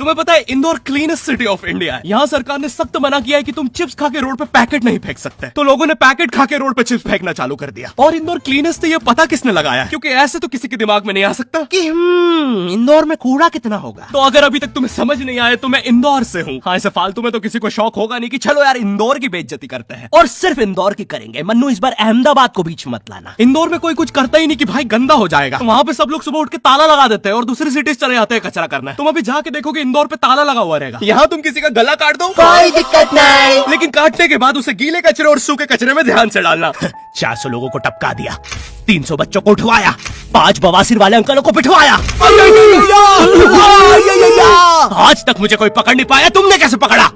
तुम्हें पता है Indore cleanest city of India है। यहाँ सरकार ने सख्त मना किया है कि तुम चिप्स खा के रोड पे पैकेट नहीं फेंक सकते, तो लोगों ने पैकेट खा के रोड पे चिप्स फेंकना चालू कर दिया। और इंदौर क्लीनेस्ट ये पता किसने लगाया, क्योंकि ऐसे तो किसी के दिमाग में नहीं आ सकता कि इंदौर में कूड़ा कितना होगा। तो अगर अभी तक तुम्हें समझ नहीं आया तो मैं इंदौर से हूँ। हाँ, ऐसे फालतू में तो किसी को शौक होगा नहीं कि चलो यार इंदौर की बेइज्जती करते हैं, और सिर्फ इंदौर की करेंगे। मन्नू इस बार अहमदाबाद को बीच मत लाना। इंदौर में कोई कुछ करता ही नहीं कि भाई गंदा हो जाएगा, वहाँ पे सब लोग सुबह उठ के ताला लगा देते हैं और दूसरी सिटीज चले जाते हैं कचरा करना। तुम अभी जाके देखोगे इंदौर पे ताला लगा हुआ रहेगा। यहाँ तुम किसी का गला काट दो कोई दिक्कत नहीं, लेकिन काटने के बाद उसे गीले कचरे और सूखे कचरे में ध्यान से डालना। 400 लोगों को टपका दिया, 300 बच्चों को उठवाया, 5 बवासीर वाले अंकलों को पिटवाया। आज तक मुझे कोई पकड़ नहीं पाया, तुमने कैसे पकड़ा?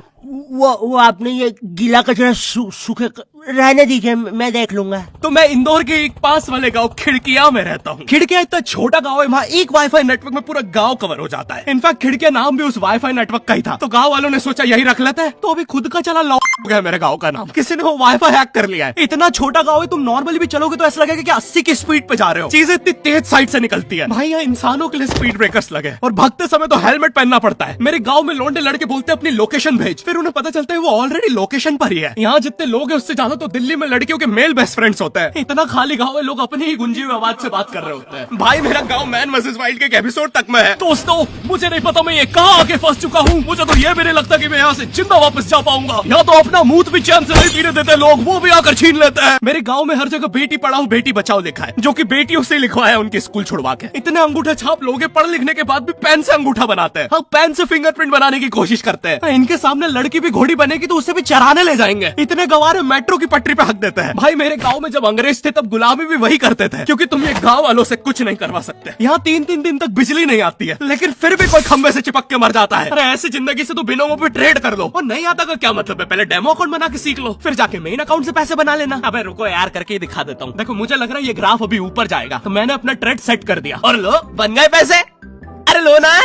वो आपने ये गीला कचरा सूखे रहने दीजिए, मैं देख लूंगा। तो मैं इंदौर के एक पास वाले गांव खिड़किया में रहता हूँ। खिड़किया इतना छोटा गांव है, वहाँ एक वाईफाई नेटवर्क में पूरा गांव कवर हो जाता है। इनफैक्ट खिड़किया नाम भी उस वाईफाई नेटवर्क का ही था, तो गांव वालों ने सोचा यही रख लेते हैं। तो अभी खुद का चला लॉ गया मेरे गांव का नाम, किसी ने वो वाईफाई हैक कर लिया है। इतना छोटा गांव है, तुम नॉर्मली भी चलोगे तो ऐसा लगेगा कि 80 की स्पीड पे जा रहे हो। चीजें इतनी तेज साइड से निकलती है। भाई यहाँ इंसानों के लिए स्पीड ब्रेकर्स लगे और भागते समय तो हेलमेट पहनना पड़ता है। मेरे गाँव में लौंडे लड़के बोलते अपनी लोकेशन भेज, फिर उन्हें पता चलता है वो ऑलरेडी लोकेशन पर ही है। यहाँ जितने लोग हैं उससे ज्यादा तो दिल्ली में लड़कियों के मेल बेस्ट फ्रेंड्स होते हैं। इतना खाली गांव है, लोग अपनी ही गुंजी हुई आवाज से बात कर रहे होते हैं। भाई मेरा गांव मैन वर्सेस वाइल्ड के एक एपिसोड तक में है। दोस्तों मुझे नहीं पता मैं ये कहाँ आके फंस चुका हूँ। मुझे तो ये भी नहीं लगता कि मैं यहाँ से जिंदा वापस जा पाऊंगा। यहाँ तो अपना मूत भी चैन से नहीं पीने देते लोग, वो भी आकर छीन लेते हैं। मेरे गाँव में हर जगह बेटी पढ़ाओ बेटी बचाओ लिखा है, जो की बेटियों से लिखवाया उनके स्कूल छुड़वा के। इतने अंगूठा छाप लोग पढ़ लिखने के बाद भी पेन से अंगूठा बनाते हैं। हाँ, पेन से फिंगरप्रिंट बनाने की कोशिश करते हैं। इनके सामने लड़की भी घोड़ी बनेगी तो उसे भी चराने ले जाएंगे। इतने गवारे मेट्रो की पटरी पे हक देते हैं। भाई मेरे गांव में जब अंग्रेज थे तब गुलामी भी वही करते थे, क्योंकि तुम ये गांव वालों से कुछ नहीं करवा सकते। यहाँ 3-3 दिन तक बिजली नहीं आती है, लेकिन फिर भी कोई खंबे से चिपक के मर जाता है। अरे ऐसी जिंदगी से तो बिनोमो पे ट्रेड कर लो। और नहीं आता का क्या मतलब है, पहले डेमो अकाउंट बना के सीख लो, फिर जाके मेन अकाउंट से पैसे बना लेना। अबे रुको यार, करके ही दिखा देता हूँ। देखो मुझे लग रहा है ये ग्राफ अभी ऊपर जाएगा, तो मैंने अपना ट्रेड सेट कर दिया और लो बन गए पैसे। अरे लो ना,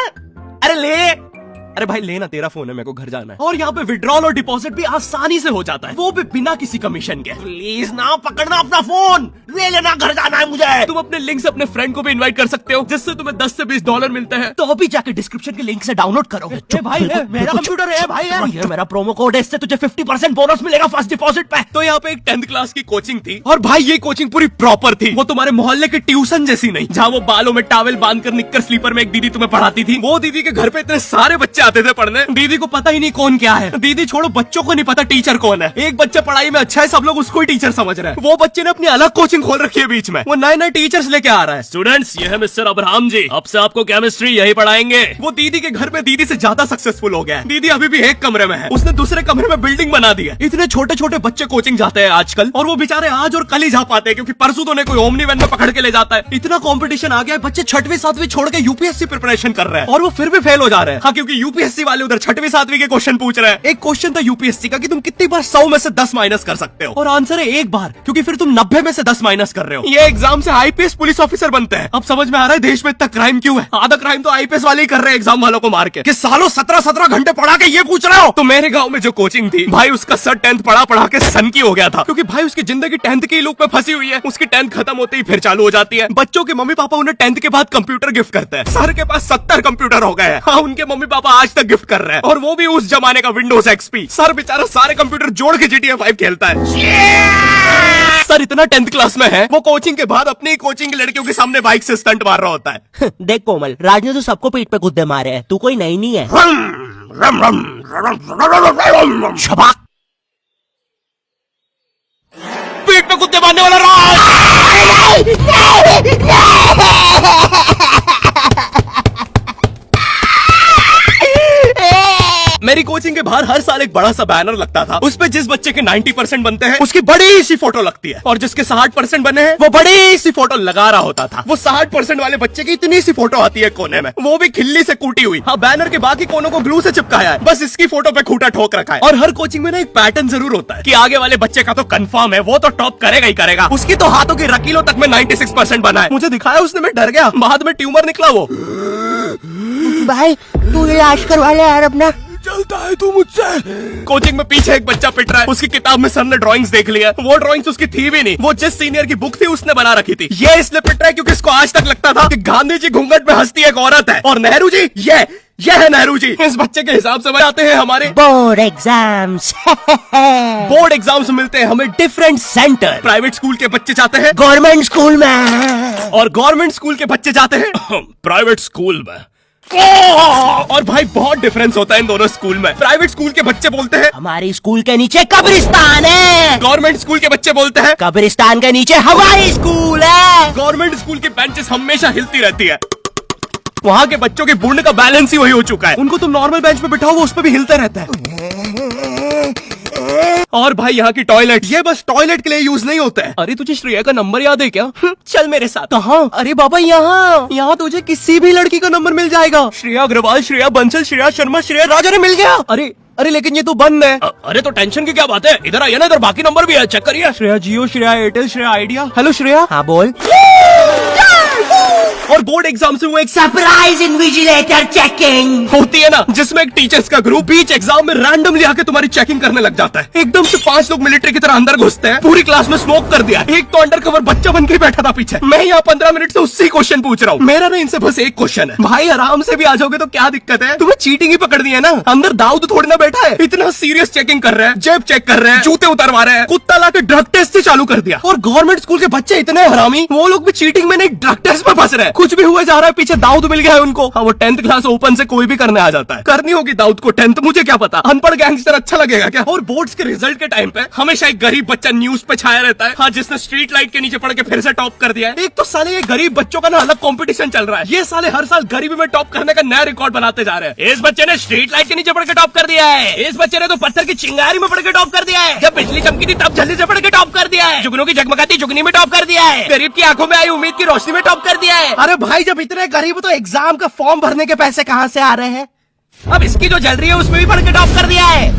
अरे ले। अरे भाई लेना, तेरा फोन है, मेरे को घर जाना है। और यहाँ पे विड्रॉल और डिपॉजिट भी आसानी से हो जाता है, वो भी बिना किसी कमीशन के। प्लीज ना पकड़ना अपना फोन, ले लेना, घर जाना है मुझे। तुम अपने लिंक से अपने फ्रेंड को भी इनवाइट कर सकते हो, जिससे तुम्हें 10 से 20 डॉलर मिलते हैं। तो अभी जाके डिस्क्रिप्शन के लिंक से डाउनलोड करो। भाई मेरा कंप्यूटर है भाई, ये मेरा प्रोमो कोड है, इससे तुझे 50% बोनस मिलेगा फर्स्ट डिपॉजिट पे। तो यहाँ पे एक 10th क्लास की कोचिंग थी, और भाई ये कोचिंग पूरी प्रॉपर थी। वो तुम्हारे मोहल्ले के ट्यूशन जैसी नहीं, जहाँ वो बालों में टावल बांधकर निक्कर स्लीपर में एक दीदी तुम्हें पढ़ाती थी। वो दीदी के घर पे इतने सारे बच्चे आते थे पढ़ने, दीदी को पता ही नहीं कौन क्या है। दीदी छोड़ो, बच्चों को नहीं पता टीचर कौन है। एक बच्चा पढ़ाई में अच्छा है, सब लोग उसको ही टीचर समझ रहे हैं। वो बच्चे ने अपनी अलग कोचिंग खोल रखी है बीच में, वो नए नए टीचर्स लेके आ रहा है। स्टूडेंट्स, ये है मिस्टर अब्राहम जी, अब से आपको केमिस्ट्री यही पढ़ाएंगे। वो दीदी के घर में दीदी से ज्यादा सक्सेसफुल हो गया है। दीदी अभी भी एक कमरे में है, उसने दूसरे कमरे में बिल्डिंग बना दी है। इतने छोटे छोटे बच्चे कोचिंग जाते हैं आजकल, और वो बेचारे आज और कल ही जा पाते हैं, क्योंकि परसों तो कोई ओमनी वैन में पकड़ के ले जाता है। इतना कॉम्पिटिशन आ गया है, बच्चे 6वीं 7वीं छोड़ के यूपीएससी प्रिपरेशन कर रहे हैं, और वो फिर भी फेल हो जा रहे हैं। हाँ, क्योंकि यूपीएससी वाले उधर 6वीं 7वीं के क्वेश्चन पूछ रहे हैं। एक क्वेश्चन था यूपीएससी का कि तुम कितनी बार 100 में से 10 माइनस कर सकते हो, और आंसर है एक बार, क्योंकि फिर तुम 90 में से 10 माइनस कर रहे हो। ये एग्जाम से आईपीएस पुलिस ऑफिसर बनते हैं। अब समझ में आ रहा है देश में इतना क्राइम क्यों है। आधा क्राइम तो आईपीएस वाले ही कर रहे हैं एग्जाम वालों को मार के, कि सालों 17-17 घंटे पढ़ा के ये पूछ रहे हो। तो मेरे गांव में जो कोचिंग थी भाई, उसका सर 10th पढ़ा के सन की हो गया था, क्योंकि भाई उसकी जिंदगी 10th की लूप में फंसी हुई है। उसकी 10th खत्म होते ही फिर चालू हो जाती है। बच्चों के मम्मी पापा उन्हें 10th के बाद कंप्यूटर गिफ्ट करते हैं। सर के पास 70 कंप्यूटर हो गए हैं। हाँ, उनके मम्मी पापा आज तक गिफ्ट कर रहे हैं, और वो भी उस जमाने का विंडोज एक्सपी। सर बेचारा सारे कंप्यूटर जोड़ के GTA 5 खेलता है। सर इतना 10th क्लास में है, वो कोचिंग के बाद अपनी कोचिंग की लड़कियों के सामने बाइक से स्टंट मार रहा होता है। देख कोमल, राज ने तो सबको पीठ पे गुद्दे मारे हैं, तू कोई नई नहीं है। शबाक, पीठ पे कुत्ते मारने वाला राज। मेरी कोचिंग के बाहर हर साल एक बड़ा सा बैनर लगता था, उस पे जिस बच्चे के 90% बनते हैं उसकी बड़ी सी फोटो लगती है, और जिसके 60% बने हैं वो बड़ी सी फोटो लगा रहा होता था। वो 60% वाले बच्चे की इतनी सी फोटो आती है कोने में, वो भी खिल्ली से कूटी हुई। हाँ, बैनर के बाकी कोनों को ग्लू से चिपकाया है, बस इसकी फोटो पे खूंटा ठोक रखा है। और हर कोचिंग में ना एक पैटर्न जरूर होता है कि आगे वाले बच्चे का तो कंफर्म है, वो तो टॉप करेगा ही करेगा। उसकी तो हाथों की रकीलों तक में 96% बना है। मुझे दिखाया उसने, मैं डर गया, बाद में ट्यूमर निकला वो। भाई तू इलाज करवा ले यार अपना। चलता है तू मुझसे। कोचिंग में पीछे एक बच्चा पिट रहा है, उसकी किताब में सर ने ड्राइंग्स देख लिया, वो ड्राइंग्स उसकी थी भी नहीं, वो जिस सीनियर की बुक थी उसने बना रखी थी। ये इसलिए पिट रहा है क्योंकि इसको आज तक लगता था कि गांधी जी घूंघट में हंसती एक औरत है, और नेहरू जी यह है नेहरू जी, इस बच्चे के हिसाब से बनाते हैं हमारे बोर्ड एग्जाम्स। बोर्ड एग्जाम्स मिलते हैं हमें डिफरेंट सेंटर। प्राइवेट स्कूल के बच्चे जाते हैं गवर्नमेंट स्कूल में और गवर्नमेंट स्कूल के बच्चे जाते हैं प्राइवेट स्कूल में। और भाई बहुत डिफरेंस होता है इन दोनों स्कूल में। प्राइवेट स्कूल के बच्चे बोलते हैं हमारी स्कूल के नीचे कब्रिस्तान है, गवर्नमेंट स्कूल के बच्चे बोलते हैं कब्रिस्तान के नीचे हमारी स्कूल है। गवर्नमेंट स्कूल की बेंचेस हमेशा हिलती रहती है। वहाँ के बच्चों के बुंड का बैलेंस ही वही हो चुका है। उनको तुम नॉर्मल बेंच पे बिठाओ वो उस पर भी हिलता रहता है। और भाई यहाँ की टॉयलेट, ये बस टॉयलेट के लिए यूज नहीं होता है। अरे तुझे श्रेया का नंबर याद है क्या? चल मेरे साथ। कहाँ? अरे बाबा यहाँ तुझे किसी भी लड़की का नंबर मिल जाएगा। श्रेया अग्रवाल, श्रेया बंसल, श्रेया शर्मा, श्रेया राजा ने मिल गया। अरे लेकिन ये तो बंद है। अरे तो टेंशन की क्या बात है, इधर आइए ना, इधर बाकी नंबर भी है, चेक करिए। श्रेया जियो, श्रेया एयरटेल, श्रेया आइडिया। हेलो श्रेया। हाँ बोल। और बोर्ड एग्जाम से वो एक सरप्राइज इन्विजिलेटर चेकिंग होती है ना, जिसमें एक टीचर्स का ग्रुप बीच एग्जाम में रैंडमली आके तुम्हारी चेकिंग करने लग जाता है। एकदम से 5 लोग मिलिट्री की तरह अंदर घुसते हैं, पूरी क्लास में स्मोक कर दिया। एक तो अंडर कवर बच्चा बन के बैठा था पीछे। मैं यहाँ 15 मिनट से उससे क्वेश्चन पूछ रहा हूँ। मेरा ना इनसे बस एक क्वेश्चन है, भाई आराम से भी आ जाओगे तो क्या दिक्कत है? तुम्हें चीटिंग ही पकड़ दी है ना, अंदर दाऊद थोड़ी ना बैठा है। इतना सीरियस चेकिंग कर रहे हैं, जेब चेक कर रहे हैं, जूते उतरवा रहे हैं, कुत्ता लाके ड्रग टेस्ट से चालू कर दिया। और गवर्नमेंट स्कूल के बच्चे इतने हरामी, वो लोग भी चीटिंग में नहीं ड्रग टेस्ट में फंस रहे हैं। कुछ भी हुआ जा रहा है, पीछे दाऊद मिल गया है उनको। हाँ, वो 10th क्लास ओपन से कोई भी करने आ जाता है। करनी होगी दाऊद को 10th, मुझे क्या पता, अनपढ़ गैंगस्टर अच्छा लगेगा क्या? और बोर्ड्स के रिजल्ट के टाइम पे हमेशा एक गरीब बच्चा न्यूज पे छाया रहता है, हाँ, जिसने स्ट्रीट लाइट के नीचे पड़ के फिर से टॉप कर दिया है। एक तो साले ये गरीब बच्चों का ना अलग कंपटीशन चल रहा है। ये साले हर साल गरीबी में टॉप करने का नया रिकॉर्ड बनाते जा रहे हैं। इस बच्चे ने स्ट्रीट लाइट के नीचे पड़ के टॉप कर दिया है, इस बच्चे ने तो पत्थर की चिंगारी में पड़ के टॉप कर दिया है, जब बिजली चमकी थी तब जल्दी से पड़ के टॉप कर दिया है, जुगनू की जगमगाती जुगनी में टॉप कर दिया है, गरीब की आंखों में आई उम्मीद की रोशनी में टॉप कर दिया है। अरे भाई जब इतने गरीब तो एग्जाम का फॉर्म भरने के पैसे कहाँ से आ रहे हैं? अब इसकी जो जल रही है उसमें भी पढ़ के टॉप कर दिया है।